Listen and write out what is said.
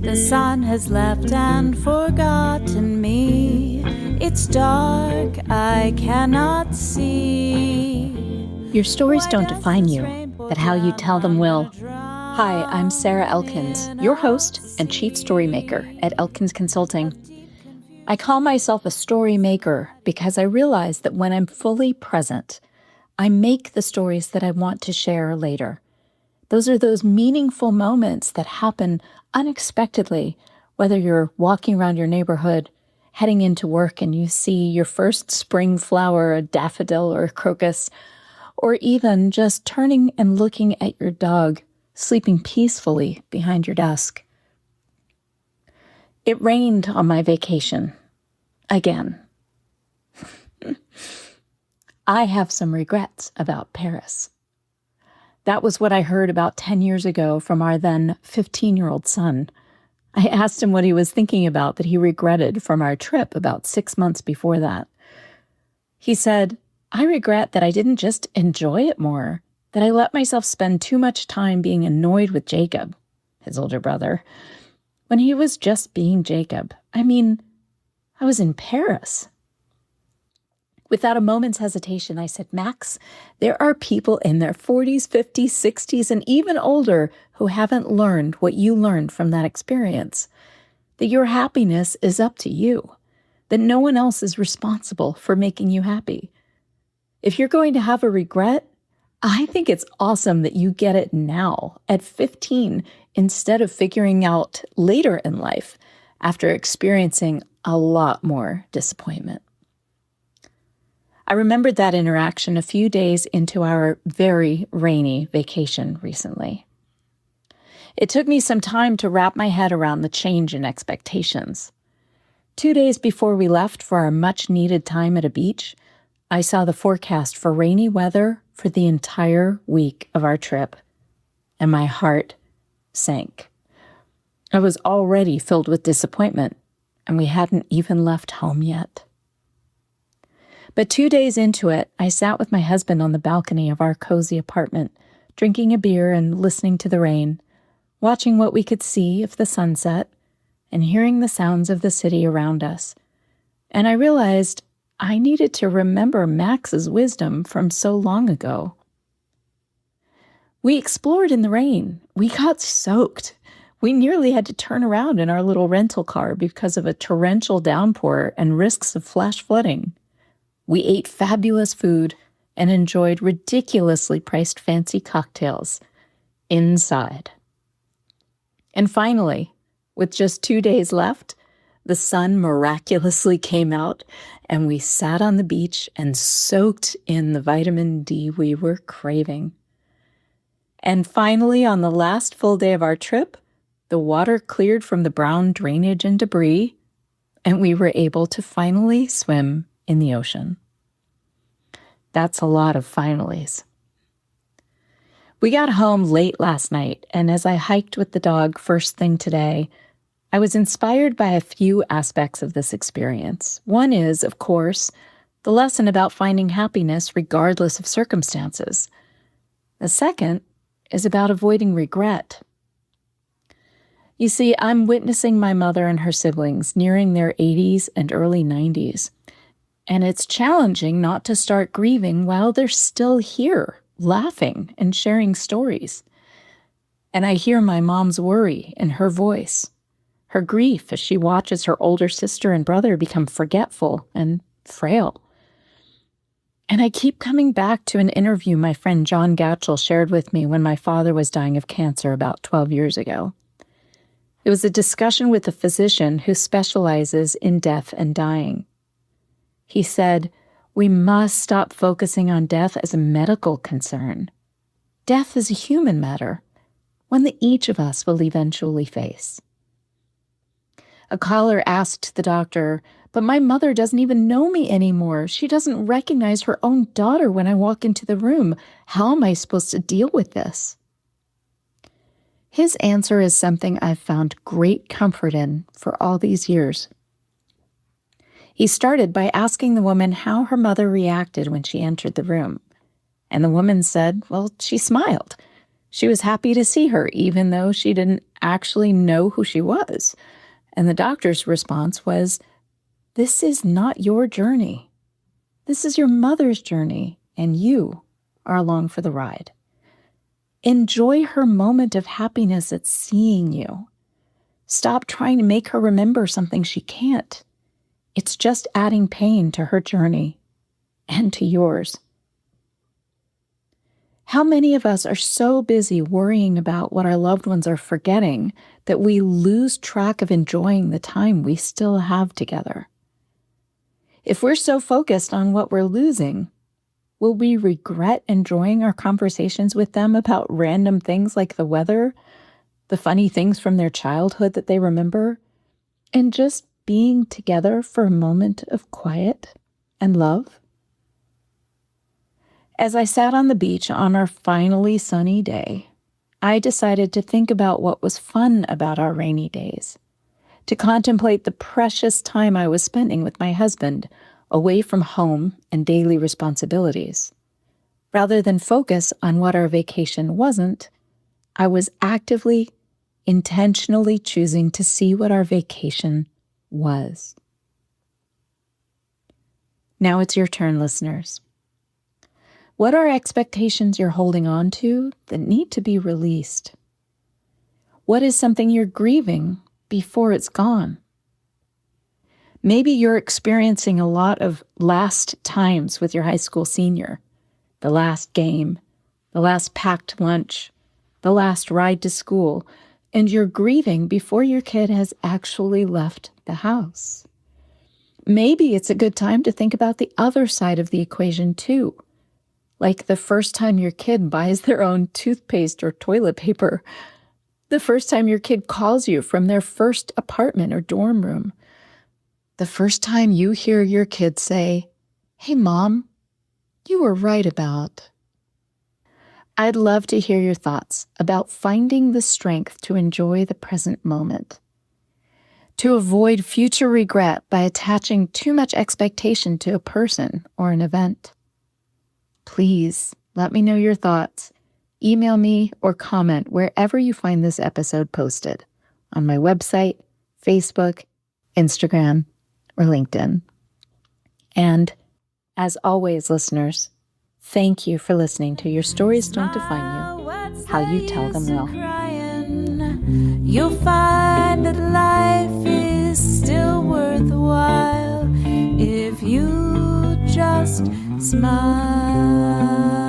The sun has left and forgotten me. It's dark, I cannot see. Your stories don't define you, but how you tell them will. Hi, I'm Sarah Elkins, your host and chief story maker at Elkins Consulting. I call myself a story maker because I realize that when I'm fully present, I make the stories that I want to share later. Those are those meaningful moments that happen unexpectedly, whether you're walking around your neighborhood, heading into work and you see your first spring flower, a daffodil or a crocus, or even just turning and looking at your dog sleeping peacefully behind your desk. It rained on my vacation. Again. I have some regrets about Paris. That was what I heard about 10 years ago from our then 15-year-old son. I asked him what he was thinking about that he regretted from our trip about 6 months before that. He said, I regret that I didn't just enjoy it more, that I let myself spend too much time being annoyed with Jacob, his older brother, when he was just being Jacob. I mean, I was in Paris. Without a moment's hesitation, I said, Max, there are people in their 40s, 50s, 60s, and even older who haven't learned what you learned from that experience. That your happiness is up to you. That no one else is responsible for making you happy. If you're going to have a regret, I think it's awesome that you get it now, at 15, instead of figuring out later in life after experiencing a lot more disappointment. I remembered that interaction a few days into our very rainy vacation recently. It took me some time to wrap my head around the change in expectations. 2 days before we left for our much-needed time at a beach, I saw the forecast for rainy weather for the entire week of our trip, and my heart sank. I was already filled with disappointment, and we hadn't even left home yet. But 2 days into it, I sat with my husband on the balcony of our cozy apartment, drinking a beer and listening to the rain, watching what we could see of the sunset, and hearing the sounds of the city around us. And I realized I needed to remember Max's wisdom from so long ago. We explored in the rain. We got soaked. We nearly had to turn around in our little rental car because of a torrential downpour and risks of flash flooding. We ate fabulous food and enjoyed ridiculously priced fancy cocktails inside. And finally, with just 2 days left, the sun miraculously came out and we sat on the beach and soaked in the vitamin D we were craving. And finally, on the last full day of our trip, the water cleared from the brown drainage and debris, and we were able to finally swim in the ocean. That's a lot of finallys. We got home late last night, and as I hiked with the dog first thing today, I was inspired by a few aspects of this experience. One is, of course, the lesson about finding happiness regardless of circumstances. The second is about avoiding regret. You see, I'm witnessing my mother and her siblings nearing their 80s and early 90s. And it's challenging not to start grieving while they're still here, laughing and sharing stories. And I hear my mom's worry in her voice, her grief as she watches her older sister and brother become forgetful and frail. And I keep coming back to an interview my friend John Gatchell shared with me when my father was dying of cancer about 12 years ago. It was a discussion with a physician who specializes in death and dying. He said, we must stop focusing on death as a medical concern. Death is a human matter, one that each of us will eventually face. A caller asked the doctor, but my mother doesn't even know me anymore. She doesn't recognize her own daughter when I walk into the room. How am I supposed to deal with this? His answer is something I've found great comfort in for all these years. He started by asking the woman how her mother reacted when she entered the room. And the woman said, well, she smiled. She was happy to see her, even though she didn't actually know who she was. And the doctor's response was, "This is not your journey. This is your mother's journey, and you are along for the ride. Enjoy her moment of happiness at seeing you. Stop trying to make her remember something she can't. It's just adding pain to her journey and to yours." How many of us are so busy worrying about what our loved ones are forgetting that we lose track of enjoying the time we still have together? If we're so focused on what we're losing, will we regret enjoying our conversations with them about random things like the weather, the funny things from their childhood that they remember, and just being together for a moment of quiet and love? As I sat on the beach on our finally sunny day, I decided to think about what was fun about our rainy days, to contemplate the precious time I was spending with my husband, away from home and daily responsibilities. Rather than focus on what our vacation wasn't, I was actively, intentionally choosing to see what our vacation was. Now it's your turn, listeners. What are expectations you're holding on to that need to be released? What is something you're grieving before it's gone? Maybe you're experiencing a lot of last times with your high school senior, the last game, the last packed lunch, the last ride to school, and you're grieving before your kid has actually left the house. Maybe it's a good time to think about the other side of the equation too. Like the first time your kid buys their own toothpaste or toilet paper, the first time your kid calls you from their first apartment or dorm room, the first time you hear your kid say, "Hey, Mom, you were right about." I'd love to hear your thoughts about finding the strength to enjoy the present moment, to avoid future regret by attaching too much expectation to a person or an event. Please let me know your thoughts. Email me or comment wherever you find this episode posted, on my website, Facebook, Instagram, or LinkedIn. And as always, listeners, thank you for listening to Your Stories Don't Define You, How You Tell Them Will. You'll find that life is still worthwhile if you just smile.